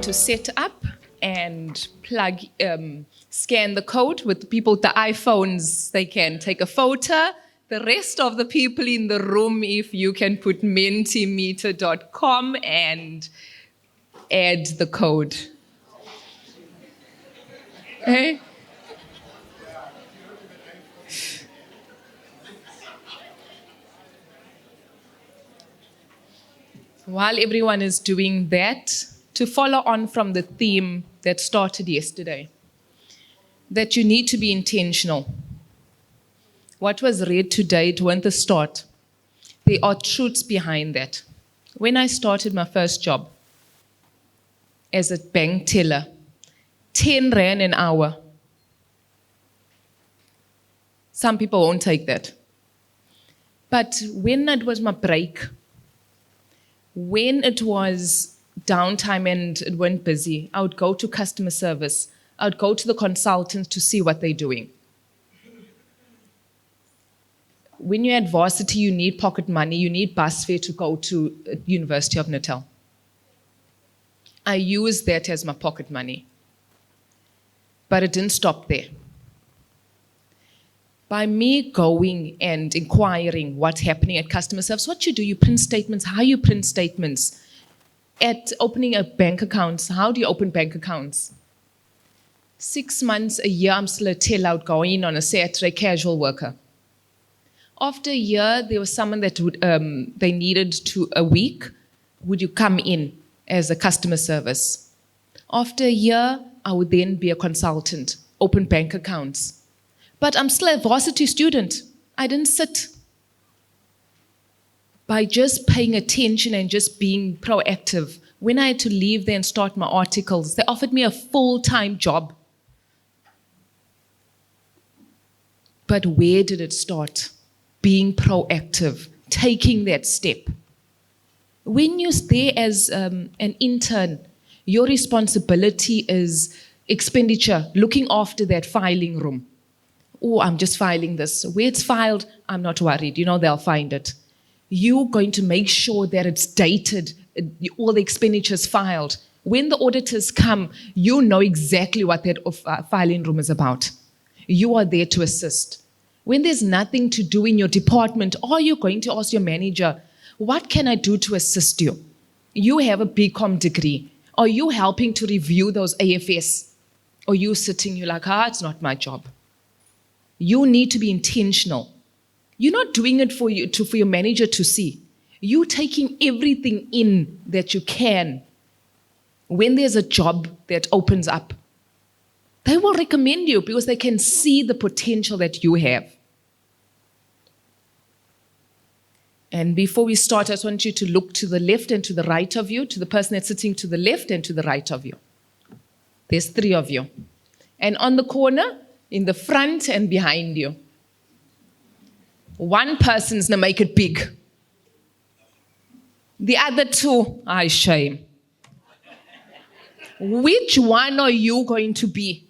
to set up and scan the code. With people with the iPhones, they can take a photo. The rest of the people in the room, if you can put mentimeter.com and add the code. Eh? While everyone is doing that, to follow on from the theme that started yesterday, that you need to be intentional. What was read today, it wasn't the start. There are truths behind that. When I started my first job as a bank teller, 10 rand an hour. Some people won't take that. But when it was my break, when it was downtime and it went busy, I would go to customer service. I would go to the consultants to see what they're doing. When you're at varsity, you need pocket money, you need bus fare to go to University of Natal. I used that as my pocket money. But it didn't stop there. By me going and inquiring what's happening at customer service, what you do, you print statements, how you print statements. At opening a bank account, how do you open bank accounts? 6 months, a year, I'm still a teller out going on a Saturday casual worker. After a year, there was someone that they needed to a week. Would you come in as a customer service? After a year, I would then be a consultant, open bank accounts. But I'm still a varsity student. I didn't sit. By just paying attention and just being proactive, when I had to leave there and start my articles, they offered me a full-time job. But where did it start? Being proactive, taking that step. When you're there as an intern, your responsibility is expenditure, looking after that filing room. Oh, I'm just filing this. Where it's filed, I'm not worried. You know, they'll find it. You're going to make sure that it's dated, all the expenditures filed. When the auditors come, you know exactly what that filing room is about. You are there to assist. When there's nothing to do in your department, are you going to ask your manager, what can I do to assist you? You have a BCom degree. Are you helping to review those AFS? Or you sitting, you're like, it's not my job. You need to be intentional. You're not doing it for your manager to see. You're taking everything in that you can. When there's a job that opens up, they will recommend you because they can see the potential that you have. And before we start, I just want you to look to the left and to the right of you, to the person that's sitting to the left and to the right of you. There's 3 of you. And on the corner, in the front and behind you. One person's gonna make it big. The other 2, shame. Which one are you going to be?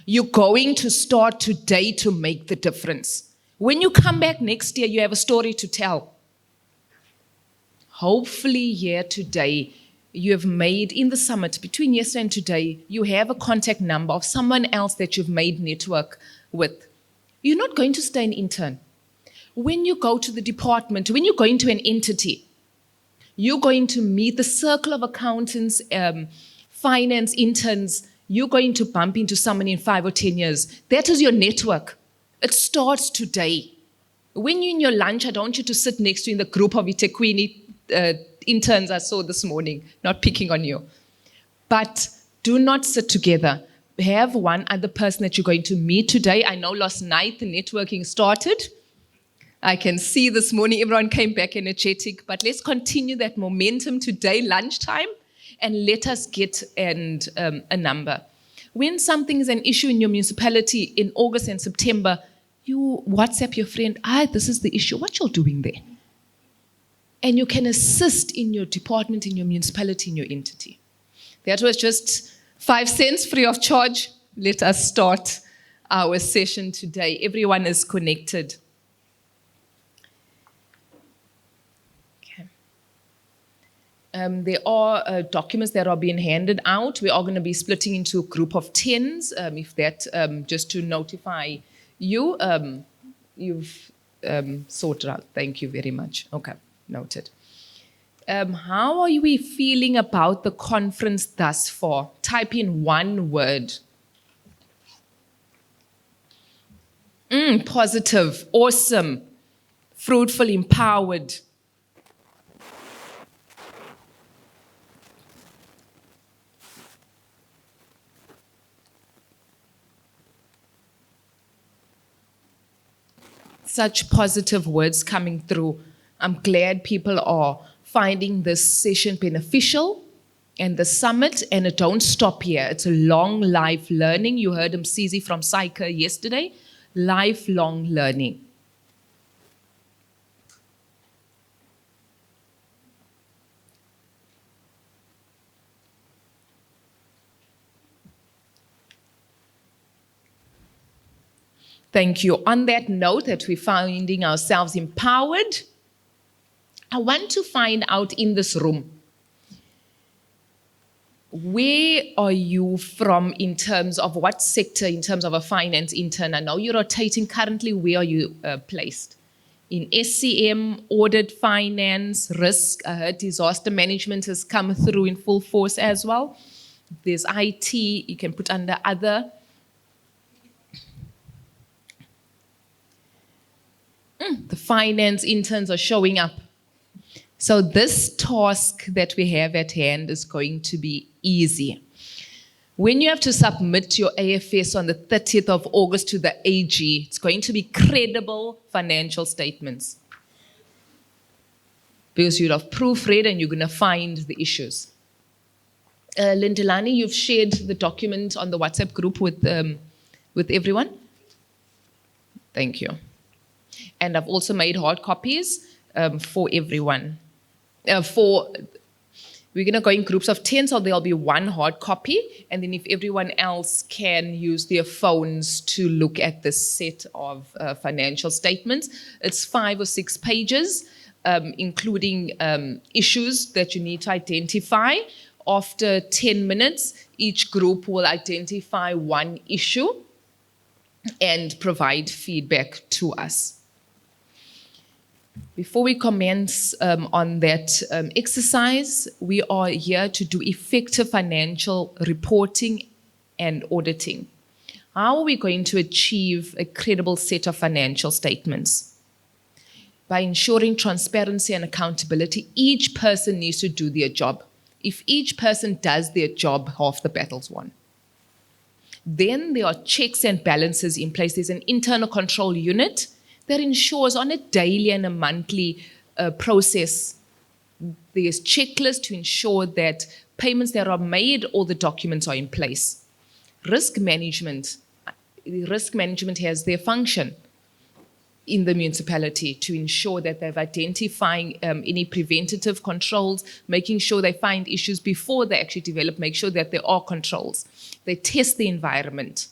You're going to start today to make the difference. When you come back next year, you have a story to tell. Hopefully here today, you have made in the summit, between yesterday and today, you have a contact number of someone else that you've made network with. You're not going to stay an intern. When you go to the department, when you go into an entity, you're going to meet the circle of accountants, finance interns. You're going to bump into someone in 5 or 10 years. That is your network. It starts today. When you're in your lunch, I don't want you to sit next to in the group of eThekwini interns I saw this morning, not picking on you. But do not sit together. Have one other person that you're going to meet today. I know last night the networking started. I can see this morning everyone came back energetic, but let's continue that momentum today, lunchtime, and let us get a number. When something is an issue in your municipality in August and September, you WhatsApp your friend, this is the issue, what you're doing there? And you can assist in your department, in your municipality, in your entity. That was just 5 cents free of charge. Let us start our session today. Everyone is connected. Okay. There are documents that are being handed out. We are going to be splitting into a group of 10s, if that, just to notify you. You've sorted out. Thank you very much. Okay, noted. How are we feeling about the conference thus far? Type in one word. Positive, awesome, fruitful, empowered. Such positive words coming through. I'm glad people are finding this session beneficial and the summit, and it don't stop here. It's a long life learning. You heard Msizi from CIGFARO yesterday. Lifelong learning. Thank you. On that note, that we're finding ourselves empowered, I want to find out in this room, where are you from in terms of what sector, in terms of a finance intern? I know you're rotating currently. Where are you placed? In SCM, audit, finance, risk. I heard disaster management has come through in full force as well. There's IT, you can put under other. The finance interns are showing up. So this task that we have at hand is going to be easy. When you have to submit your AFS on the 30th of August to the AG, it's going to be credible financial statements. Because you'll have proofread and you're going to find the issues. Lindelani, you've shared the document on the WhatsApp group with everyone? Thank you. And I've also made hard copies for everyone. We're going to go in groups of 10, so there'll be one hard copy. And then if everyone else can use their phones to look at this set of financial statements, it's 5 or 6 pages, including issues that you need to identify. After 10 minutes, each group will identify one issue and provide feedback to us. Before we commence on that exercise, we are here to do effective financial reporting and auditing. How are we going to achieve a credible set of financial statements? By ensuring transparency and accountability, each person needs to do their job. If each person does their job, half the battle's won. Then there are checks and balances in place. There's an internal control unit that ensures on a daily and a monthly process, there's checklists to ensure that payments that are made, all the documents are in place. Risk management has their function in the municipality to ensure that they're identifying any preventative controls, making sure they find issues before they actually develop, make sure that there are controls. They test the environment.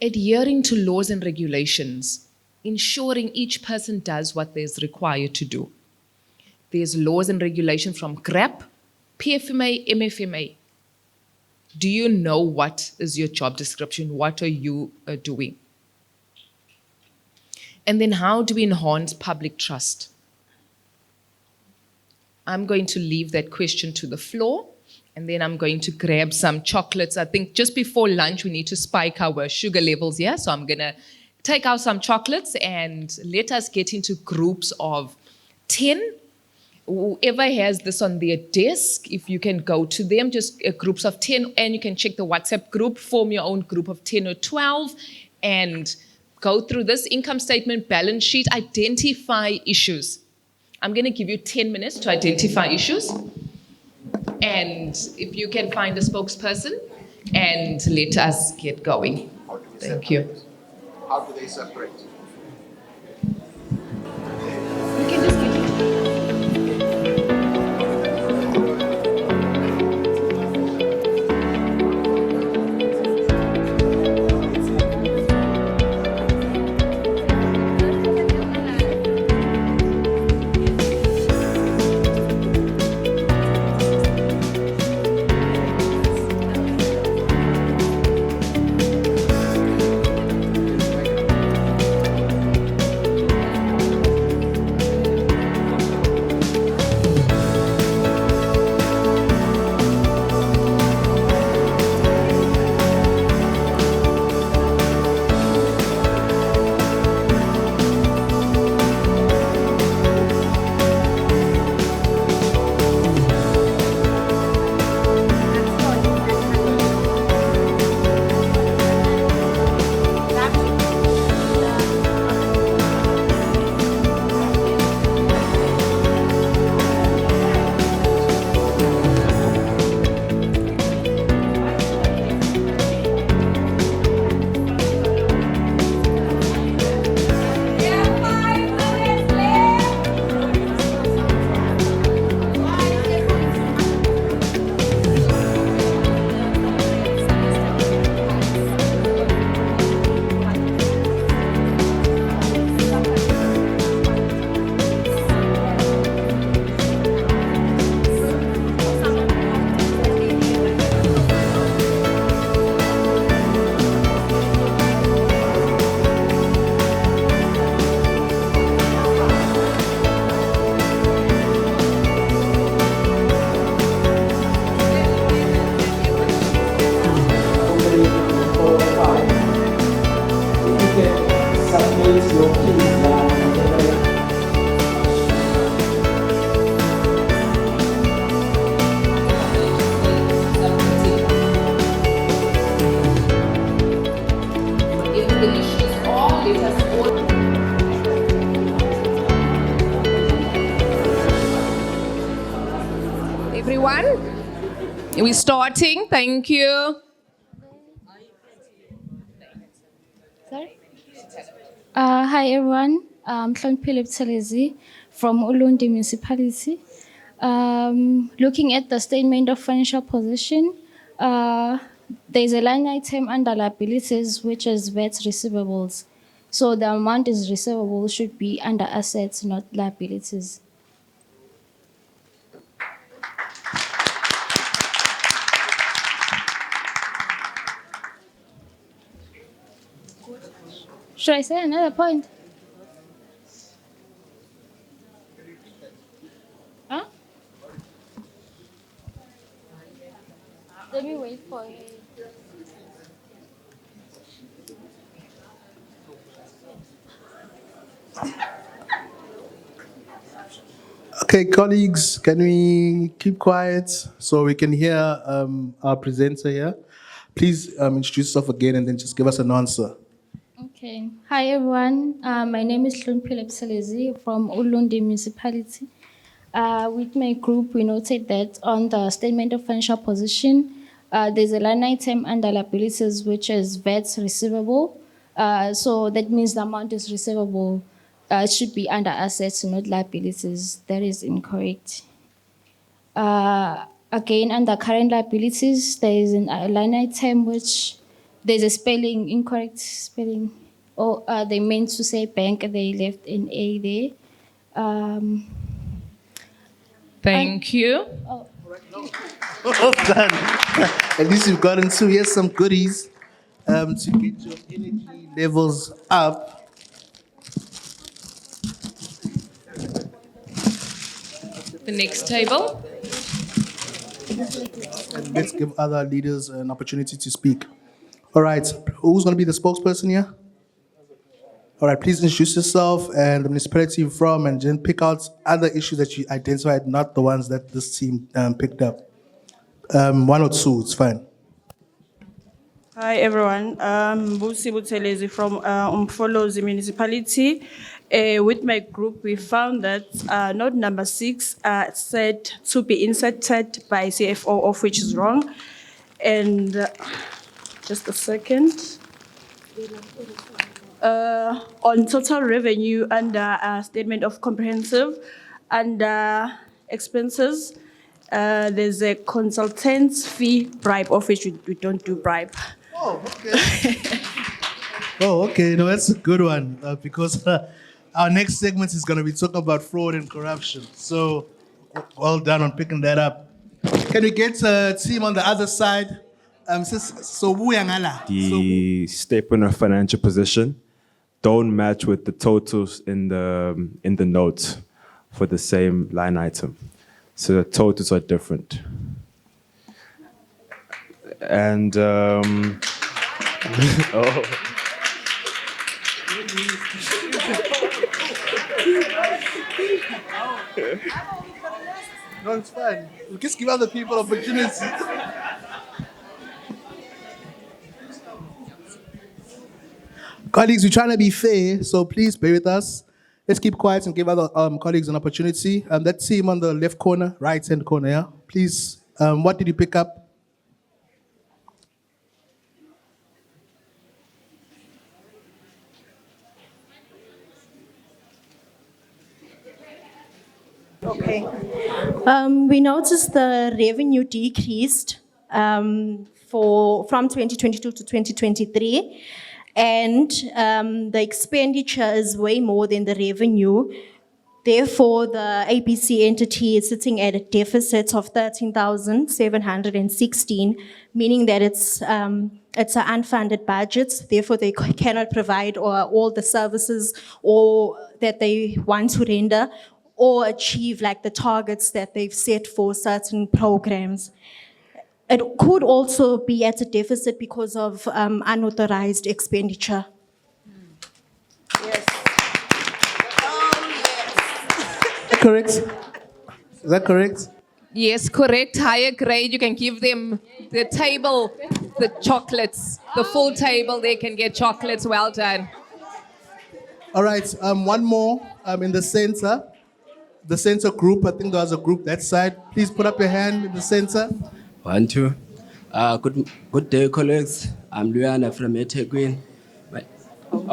Adhering to laws and regulations, ensuring each person does what is required to do. There's laws and regulations from GRAP, PFMA, MFMA. Do you know what is your job description? What are you doing? And then how do we enhance public trust? I'm going to leave that question to the floor. And then I'm going to grab some chocolates. I think just before lunch, we need to spike our sugar levels here. So I'm going to take out some chocolates and let us get into groups of 10. Whoever has this on their desk, if you can go to them, just groups of 10. And you can check the WhatsApp group, form your own group of 10 or 12, and go through this income statement, balance sheet, identify issues. I'm going to give you 10 minutes to identify issues. And if you can find a spokesperson, and let us get going. Thank you. How do they separate? You can just get We're starting. Thank you. Sorry? Hi everyone, I'm Philip Tselezi from Ulundi Municipality. Looking at the statement of financial position, there's a line item under liabilities which is VAT receivables. So the amount is receivable should be under assets, not liabilities. Should I say another point? Huh? Let me wait for it. Okay, colleagues, can we keep quiet so we can hear our presenter here? Please introduce yourself again and then just give us an answer. Okay. Hi everyone. My name is Philip Tselezi from Ulundi Municipality. With my group, we noted that on the statement of financial position, there's a line item under liabilities which is VAT receivable. So that means the amount is receivable should be under assets, not liabilities. That is incorrect. Again, under current liabilities, there is a line item which there's a spelling, incorrect spelling. Or they meant to say bank, they left an A there. Thank you. Well done. At least you've gotten two. Here's some goodies to get your energy levels up. The next table. And let's give other leaders an opportunity to speak. All right, who's going to be the spokesperson here? All right, please introduce yourself and the municipality you're from, and then pick out other issues that you identified, not the ones that this team picked up. One or two, it's fine. Hi everyone, Busi Butelezi from Umfolozi municipality. With my group, we found that note number 6 said to be inserted by CFO, of which is wrong. And just a second. On total revenue under statement of comprehensive and expenses, there's a consultant's fee bribe, of which we don't do bribe. Oh, okay. Oh, okay. No, that's a good one because our next segment is going to be talking about fraud and corruption. So, well done on picking that up. Can we get a team on the other side? The statement of financial position don't match with the totals in the notes for the same line item. So the totals are different. And oh. No, it's fine. We just give other people opportunities. Colleagues, we're trying to be fair, so please bear with us. Let's keep quiet and give other colleagues an opportunity. That team on the left corner, right-hand corner, yeah? Please, what did you pick up? Okay. We noticed the revenue decreased from 2022 to 2023, and the expenditure is way more than the revenue. Therefore, the ABC entity is sitting at a deficit of 13,716, meaning that it's an unfunded budget. Therefore, they cannot provide all the services or that they want to render or achieve like the targets that they've set for certain programs. It could also be at a deficit because of unauthorized expenditure. Yes. Correct? Is that correct? Yes, correct. Higher grade, you can give them the table, the chocolates, the full table, they can get chocolates. Well done. All right, one more in the center group. I think there was a group that side. Please put up your hand in the center. 1, 2. Good day, colleagues. I'm Luana from eThekwini.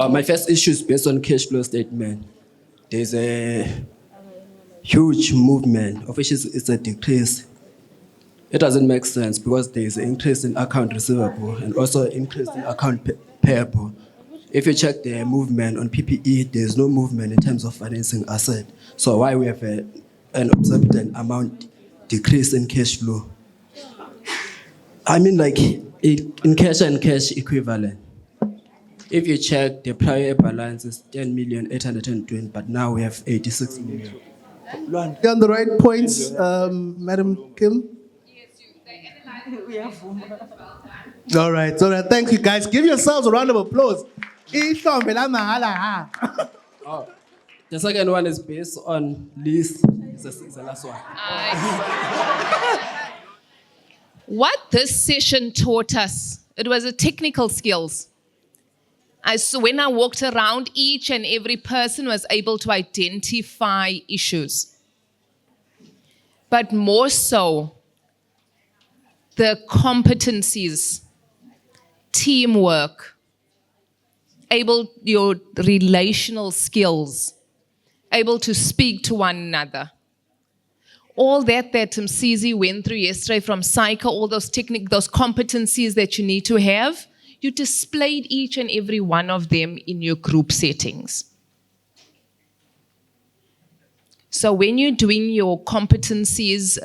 My first issue is based on cash flow statement. There's a huge movement, of which is a decrease. It doesn't make sense because there's an increase in account receivable and also an increase in account payable. If you check the movement on PPE, there's no movement in terms of financing asset. So why we have an exorbitant amount decrease in cash flow? I mean, like in cash and cash equivalent. If you check the prior balance is 10,820,000, but now we have 86 million. You're on the right points, Madam Kim. All right. Thank you, guys. Give yourselves a round of applause. The second one is based on lease. It's the last one. What this session taught us, it was a technical skills. So when I walked around, each and every person was able to identify issues. But more so, the competencies, teamwork, your relational skills, able to speak to one another. All that Msizi went through yesterday from psycho, all those those competencies that you need to have, you displayed each and every one of them in your group settings. So when you're doing your competencies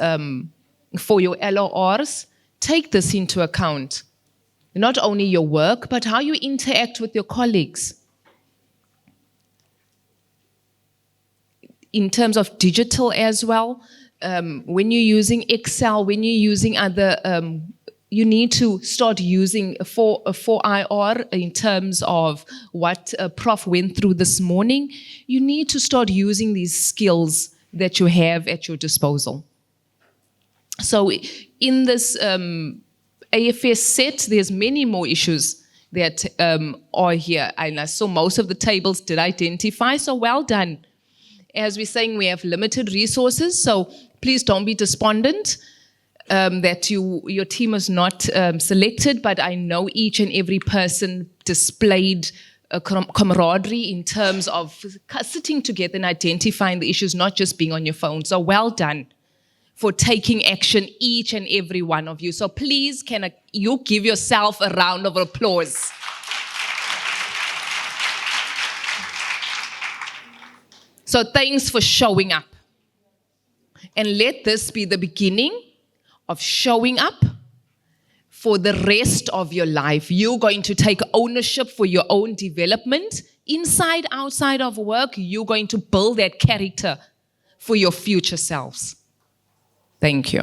for your LORs, take this into account. Not only your work, but how you interact with your colleagues. In terms of digital as well, when you're using Excel, when you're using other, you need to start using a 4IR in terms of what Prof went through this morning. You need to start using these skills that you have at your disposal. So in this AFS set, there's many more issues that are here. And I saw most of the tables did identify, so well done. As we're saying, we have limited resources, so please don't be despondent that your team was not selected, but I know each and every person displayed a camaraderie in terms of sitting together and identifying the issues, not just being on your phone. So well done for taking action, each and every one of you. So please, can you give yourself a round of applause? So thanks for showing up. And let this be the beginning of showing up for the rest of your life. You're going to take ownership for your own development. Inside, outside of work, you're going to build that character for your future selves. Thank you.